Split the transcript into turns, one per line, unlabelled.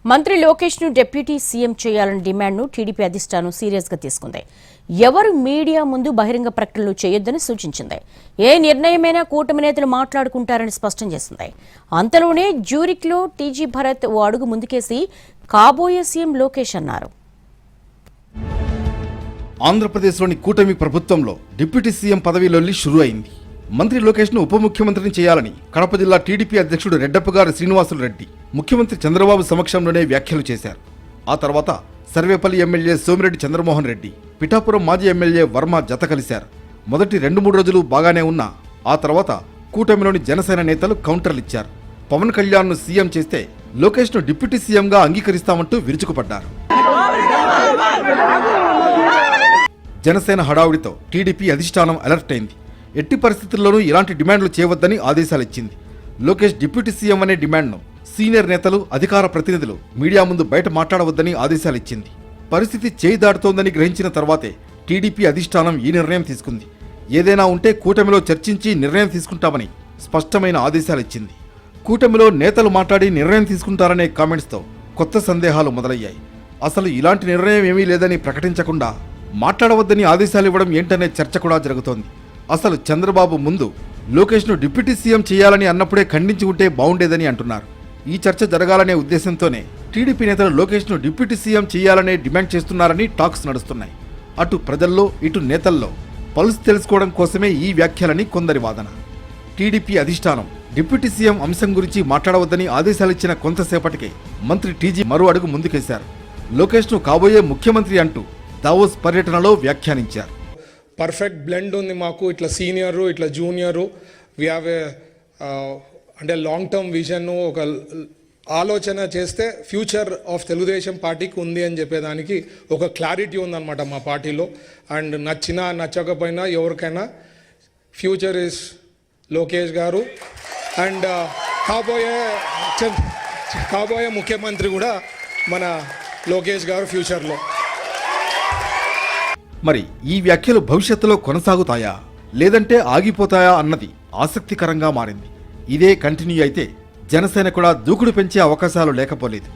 మంత్రి లోకేష్ ను deputy CM చేయాలని డిమాండ్ను టీడీపీ అధిష్టానం సీరియస్ గా తీసుకుంది. ఎవరు మీడియా ముందు బహిరంగ ప్రకటనలు చేయొద్దని సూచించింది. ఏ నిర్ణయమైనా కూటమి నేతలు మాట్లాడుకుంటారని స్పష్టం చేసింది. అంతలోనే జ్యూరిక్లో టీజీ భరత్ ఓ అడుగు ముందుకేసి కాబోయే సీఎం లోకేష్ అన్నారు.
ఆంధ్రప్రదేశ్లోని కూటమి ప్రభుత్వంలో డిప్యూటీ సీఎం పదవిలోని షురూ అయింది. మంత్రి లోకేష్ ను ఉప ముఖ్యమంత్రిని చేయాలని కడప జిల్లా టీడీపీ అధ్యక్షుడు రెడ్డప్పగారి శ్రీనివాసులు రెడ్డి ముఖ్యమంత్రి చంద్రబాబు సమక్షంలోనే వ్యాఖ్యలు చేశారు. ఆ తర్వాత సర్వేపల్లి ఎమ్మెల్యే సోమిరెడ్డి చంద్రమోహన్ రెడ్డి, పిఠాపురం మాజీ ఎమ్మెల్యే వర్మ జత కలిశారు. మొదటి 2-3 రోజులు బాగానే ఉన్నా ఆ తర్వాత కూటమిలోని జనసేన నేతలు కౌంటర్లిచ్చారు. పవన్ కళ్యాణ్ ను సీఎం చేస్తే లోకేష్ ను డిప్యూటీ సీఎంగా అంగీకరిస్తామంటూ విరుచుకుపడ్డారు. జనసేన హడావుడితో టీడీపీ అధిష్టానం అలర్ట్ అయింది. ఎట్టి పరిస్థితుల్లోనూ ఇలాంటి డిమాండ్లు చేయవద్దని ఆదేశాలిచ్చింది. లోకేష్ డిప్యూటీ సీఎం అనే డిమాండ్ను సీనియర్ నేతలు, అధికార ప్రతినిధులు మీడియా ముందు బయట మాట్లాడవద్దని ఆదేశాలిచ్చింది. పరిస్థితి చేయి దాటుతోందని గ్రహించిన తర్వాతే టీడీపీ అధిష్టానం ఈ నిర్ణయం తీసుకుంది. ఏదైనా ఉంటే కూటమిలో చర్చించి నిర్ణయం తీసుకుంటామని స్పష్టమైన ఆదేశాలిచ్చింది. కూటమిలో నేతలు మాట్లాడి నిర్ణయం తీసుకుంటారనే కామెంట్స్తో కొత్త సందేహాలు మొదలయ్యాయి. అసలు ఇలాంటి నిర్ణయం ఏమీ లేదని ప్రకటించకుండా మాట్లాడవద్దని ఆదేశాలు ఇవ్వడం ఏంటనే చర్చ కూడా జరుగుతోంది. అసలు చంద్రబాబు ముందు లోకేష్ ను డిప్యూటీ సీఎం చేయాలని అన్నప్పుడే ఖండించి ఉంటే బాగుండేదని అంటున్నారు. ఈ చర్చ జరగాలనే ఉద్దేశంతోనే టీడీపీ నేతలు లోకేష్ ను డిప్యూటీ సీఎం చేయాలనే డిమాండ్ చేస్తున్నారని టాక్స్ నడుస్తున్నాయి. అటు ప్రజల్లో ఇటు నేతల్లో పల్స్ తెలుసుకోవడం కోసమే ఈ వ్యాఖ్యలని కొందరి వాదన. టీడీపీ అధిష్టానం డిప్యూటీ సీఎం అంశం గురించి మాట్లాడవద్దని ఆదేశాలిచ్చిన కొంతసేపటికే మంత్రి టీజీ మరో అడుగు ముందుకేశారు. లోకేష్ ను కాబోయే ముఖ్యమంత్రి అంటూ దావోస్ పర్యటనలో వ్యాఖ్యానించారు.
పర్ఫెక్ట్ బ్లెండ్ ఉంది మాకు, ఇట్లా సీనియరు ఇట్లా జూనియరు. వి హ్యావ్ అంటే లాంగ్ టర్మ్ విజన్, ఒక ఆలోచన చేస్తే ఫ్యూచర్ ఆఫ్ తెలుగుదేశం పార్టీకి ఉంది అని చెప్పేదానికి ఒక క్లారిటీ ఉందన్నమాట మా పార్టీలో. అండ్ నచ్చినా నచ్చకపోయినా ఎవరికైనా ఫ్యూచర్ ఇస్ లోకేష్ గారు. అండ్ కాబోయే ముఖ్యమంత్రి కూడా మన లోకేష్ గారు ఫ్యూచర్లో.
మరి ఈ వ్యాఖ్యలు భవిష్యత్తులో కొనసాగుతాయా లేదంటే ఆగిపోతాయా అన్నది ఆసక్తికరంగా మారింది. ఇదే కంటిన్యూ అయితే జనసేన కూడా దూకుడు పెంచే అవకాశాలు లేకపోలేదు.